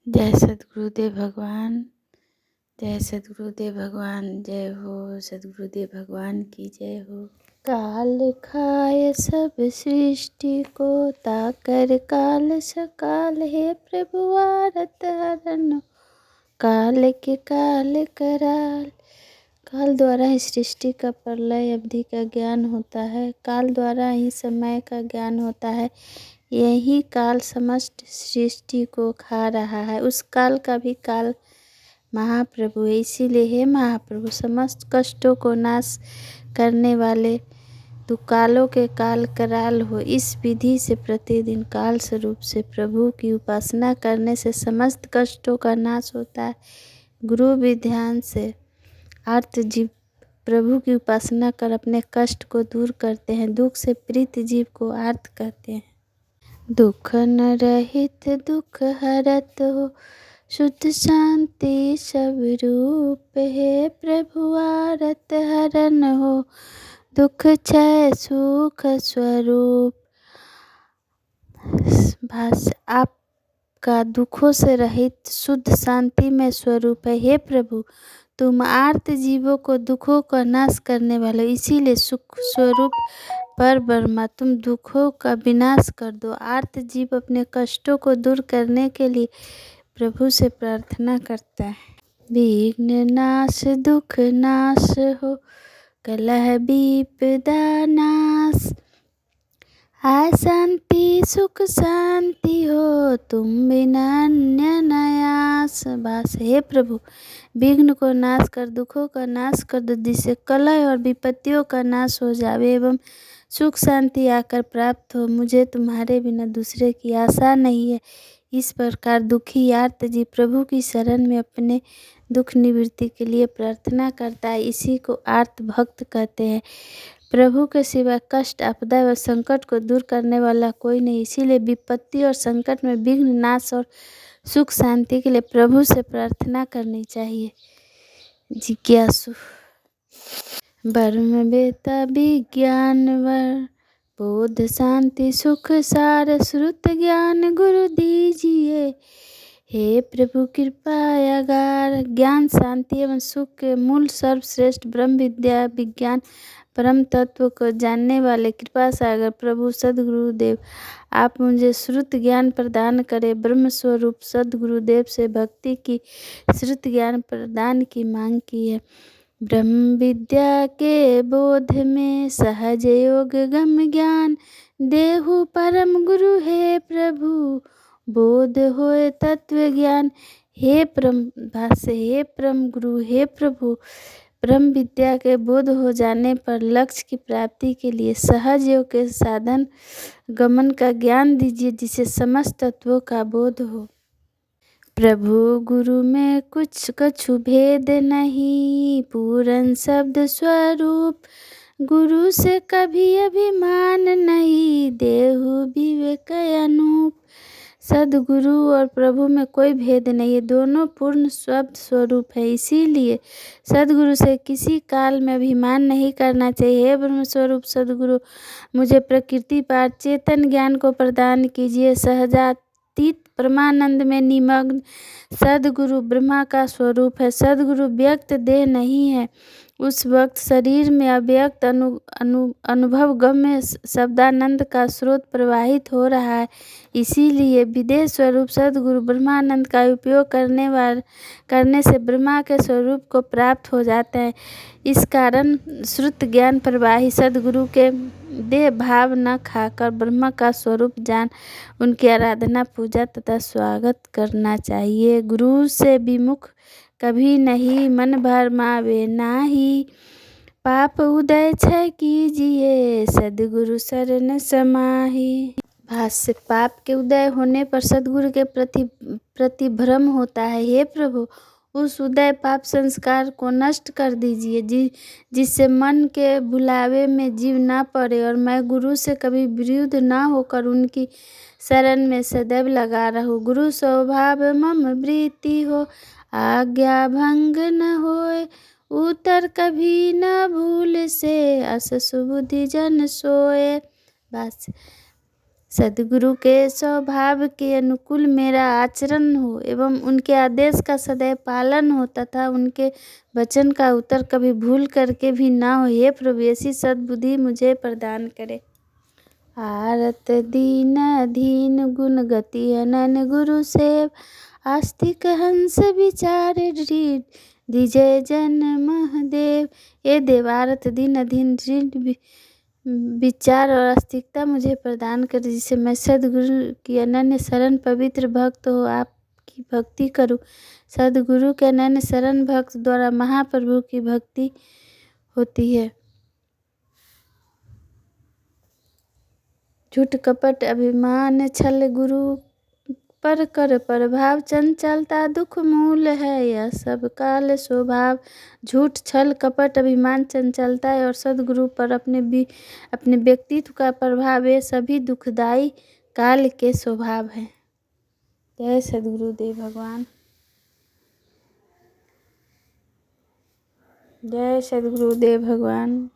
जय सद्गुरुदेव भगवान, जय सद्गुरुदेव भगवान, जय हो सद्गुरुदेव भगवान की जय हो। काल खाए सब सृष्टि को, ताकर काल सकाल, हे प्रभु आरत हरन काल के काल कराल। काल द्वारा ही सृष्टि का प्रलय अवधि का ज्ञान होता है, काल द्वारा ही समय का ज्ञान होता है। यही काल समस्त सृष्टि को खा रहा है। उस काल का भी काल महाप्रभु है। इसीलिए हे महाप्रभु, समस्त कष्टों को नाश करने वाले तू कालों के काल कराल हो। इस विधि से प्रतिदिन काल स्वरूप से प्रभु की उपासना करने से समस्त कष्टों का नाश होता है। गुरु विधान से आर्त जीव प्रभु की उपासना कर अपने कष्ट को दूर करते हैं। दुख से प्रीत जीव को आर्त कहते हैं। दुख न रहित दुख हरत हो, शुद्ध शांति सब रूप, हे प्रभु आरत हरन हो, दुख क्षय सुख स्वरूप। भाष्य, आपका दुखों से रहित शुद्ध शांति में स्वरूप है। हे प्रभु, तुम आर्त जीवों को दुखों का नाश करने वाले, इसीलिए सुख स्वरूप पर ब्रह्मा तुम दुखों का विनाश कर दो। आर्त जीव अपने कष्टों को दूर करने के लिए प्रभु से प्रार्थना करता है। विघ्न नाश दुख नाश हो, कलह विपदा नाश, आय शांति सुख शांति हो, तुम बिना अन्य नयास। बस हे प्रभु, विघ्न को नाश कर, दुखों का नाश कर दो, जिससे कलह और विपत्तियों का नाश हो जावे एवं सुख शांति आकर प्राप्त हो। मुझे तुम्हारे बिना दूसरे की आशा नहीं है। इस प्रकार दुखी आर्त जीव प्रभु की शरण में अपने दुख निवृत्ति के लिए प्रार्थना करता है। इसी को आर्त भक्त कहते हैं। प्रभु के सिवा कष्ट आपदा व संकट को दूर करने वाला कोई नहीं। इसीलिए विपत्ति और संकट में विघ्न नाश और सुख शांति के लिए प्रभु से प्रार्थना करनी चाहिए। जिज्ञासु ब्रह्म वेत्ता विज्ञान वर, बोध शांति सुख सार, श्रुत ज्ञान गुरु दीजिए, हे प्रभु कृपा अगार। ज्ञान शांति एवं सुख के मूल सर्वश्रेष्ठ ब्रह्म विद्या विज्ञान परम तत्व को जानने वाले कृपा सागर प्रभु सद्गुरुदेव, आप मुझे श्रुत ज्ञान प्रदान करें। ब्रह्म स्वरूप सद्गुरुदेव से भक्ति की श्रुत ज्ञान प्रदान की मांग की है। ब्रह्म विद्या के बोध में सहज योग गम ज्ञान, देहु परम गुरु हे प्रभु, बोध होए तत्व ज्ञान। हे परम भाष्य, हे परम गुरु हे प्रभु, ब्रह्म विद्या के बोध हो जाने पर लक्ष्य की प्राप्ति के लिए सहज योग के साधन गमन का ज्ञान दीजिए, जिसे समस्त तत्वों का बोध हो। प्रभु गुरु में कुछ कछु भेद नहीं, पूर्ण शब्द स्वरूप, गुरु से कभी अभिमान नहीं, देहु विवेक अनूप। सदगुरु और प्रभु में कोई भेद नहीं है, दोनों पूर्ण शब्द स्वरूप है। इसीलिए सदगुरु से किसी काल में अभिमान नहीं करना चाहिए। हे ब्रह्म स्वरूप सदगुरु, मुझे प्रकृति पार चेतन ज्ञान को प्रदान कीजिए। सहजातीत परमानंद में निमग्न सदगुरु ब्रह्मा का स्वरूप है। सदगुरु व्यक्त देह नहीं है। उस वक्त शरीर में अव्यक्त अनुभव गम्य शब्दानंद का स्रोत प्रवाहित हो रहा है। इसीलिए विदेह स्वरूप सदगुरु ब्रह्मानंद का उपयोग करने से ब्रह्मा के स्वरूप को प्राप्त हो जाते हैं। इस कारण श्रुत ज्ञान प्रवाही सदगुरु के देह भाव न खाकर ब्रह्मा का स्वरूप जान उनकी आराधना पूजा तथा स्वागत करना चाहिए। गुरु से विमुख कभी नहीं मन भरमावे नाही, पाप उदय क्षय कीजिए सद्गुरु शरण समाहि। भाष्य, पाप के उदय होने पर सद्गुरु के प्रति भ्रम होता है। हे प्रभु, उस उदय पाप संस्कार को नष्ट कर दीजिए, जिससे मन के भुलावे में जीव ना पड़े और मैं गुरु से कभी विरुद्ध ना होकर उनकी शरण में सदैव लगा रहूं। गुरु स्वभाव मम वृत्ति हो, आज्ञा भंग न होए, उतर कभी न भूल से, अस सुबुद्धि जन सोए। बस सद्गुरु के स्वभाव के अनुकूल मेरा आचरण हो एवं उनके आदेश का सदैव पालन हो तथा उनके वचन का उत्तर कभी भूल करके भी ना हो। हे प्रभु, ऐसी सद्बुद्धि मुझे प्रदान करे। आरत दीन धीन गुण गति अनन गुरु सेव, आस्तिक हंस विचार दृढ़ दिजय जन महदेव। हे देव, आरत दीन अधीन दृढ़ विचार और आस्तिकता मुझे प्रदान कर, जिससे मैं सद्गुरु की अनन्य शरण पवित्र भक्त हो आपकी भक्ति करूं। सद्गुरु के अनन्य शरण भक्त द्वारा महाप्रभु की भक्ति होती है। झूठ कपट अभिमान छल गुरु पर कर प्रभाव, चंचलता दुख मूल है यह सब काल स्वभाव। झूठ छल कपट अभिमान चंचलता और सद्गुरु पर अपने व्यक्तित्व का प्रभाव, ये सभी दुखदाई काल के स्वभाव हैं। जय सद्गुरुदेव भगवान। जय सद्गुरुदेव भगवान।